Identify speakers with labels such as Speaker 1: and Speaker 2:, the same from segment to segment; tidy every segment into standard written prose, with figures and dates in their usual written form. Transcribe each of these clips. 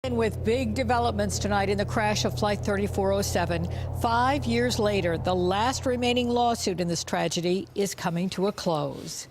Speaker 1: With big developments tonight in the crash of Flight 3407, 5 years later, the last remaining lawsuit in this tragedy is coming to a close.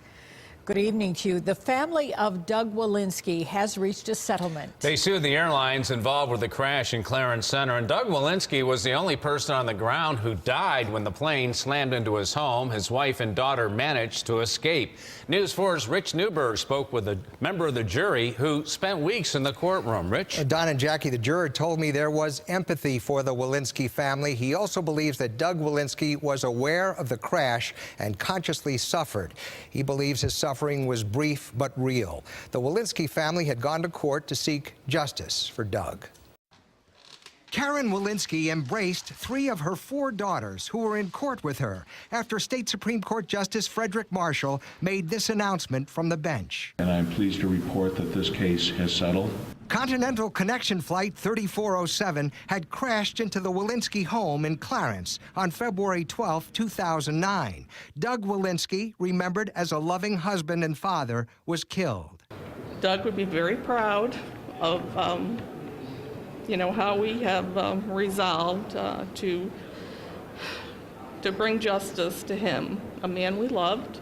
Speaker 1: Good evening to you. The family of Doug Wielinski has reached a settlement.
Speaker 2: They sued the airlines involved with the crash in Clarence Center, and Doug Wielinski was the only person on the ground who died when the plane slammed into his home. His wife and daughter managed to escape. News 4's Rich Newberg spoke with a member of the jury who spent weeks in the courtroom. Rich?
Speaker 3: Don and Jackie, the juror told me there was empathy for the Wielinski family. He also believes that Doug Wielinski was aware of the crash and consciously suffered. He believes his suffering was brief but real. The Wielinski family had gone to court to seek justice for Doug. Karen Wielinski embraced 3 of her 4 daughters who were in court with her after State Supreme Court Justice Frederick Marshall made this announcement from the bench.
Speaker 4: And I'm pleased to report that this case has settled.
Speaker 3: Continental connection flight 3407 had crashed into the Wielinski home in Clarence on February 12, 2009. Doug Wielinski, remembered as a loving husband and father, was killed.
Speaker 5: Doug would be very proud of how we have resolved to bring justice to him, a man we loved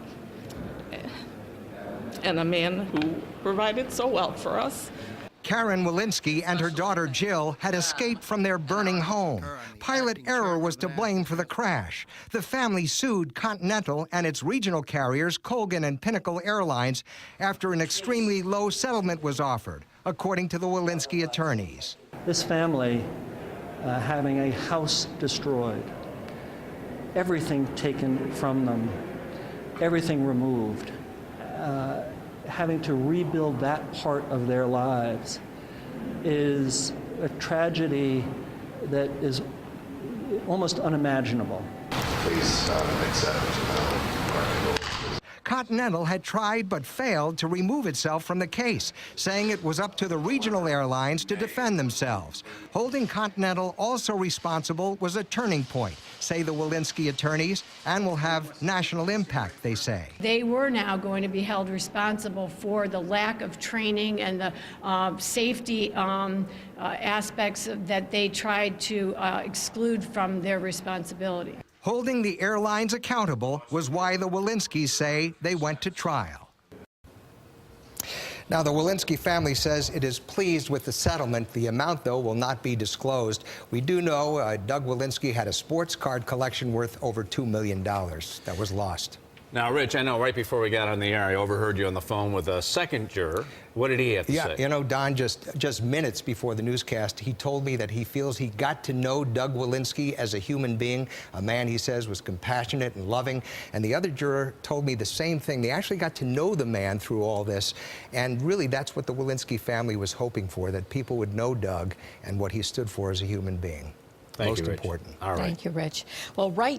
Speaker 5: and a man who provided so well for us.
Speaker 3: Karen Wielinski and her daughter Jill had escaped from their burning home. Pilot error was to blame for the crash. The family sued Continental and its regional carriers, Colgan and Pinnacle Airlines, after an extremely low settlement was offered, according to the Wielinski attorneys.
Speaker 6: This family having a house destroyed, everything taken from them, everything removed, having to rebuild that part of their lives is a tragedy that is almost unimaginable.
Speaker 7: Please accept
Speaker 3: Continental had tried but failed to remove itself from the case, saying it was up to the regional airlines to defend themselves. Holding Continental also responsible was a turning point, say the Wielinski attorneys, and will have national impact, they say.
Speaker 8: They were now going to be held responsible for the lack of training and the safety aspects that they tried to exclude from their responsibility.
Speaker 3: Holding the airlines accountable was why the Wielinskis say they went to trial. Now, the Wielinski family says it is pleased with the settlement. The amount, though, will not be disclosed. We do know Doug Wielinski had a sports card collection worth over $2 million that was lost.
Speaker 2: Now, Rich, I know right before we got on the air, I overheard you on the phone with a second juror. What did he have to say?
Speaker 3: Yeah, you know, Don, just minutes before the newscast, he told me that he feels he got to know Doug Wielinski as a human being, a man he says was compassionate and loving. And the other juror told me the same thing. They actually got to know the man through all this. And really, that's what the Wielinski family was hoping for, that people would know Doug and what he stood for as a human being.
Speaker 2: Thank you, Rich.
Speaker 3: Most important.
Speaker 2: All right.
Speaker 1: Thank you, Rich. Well, right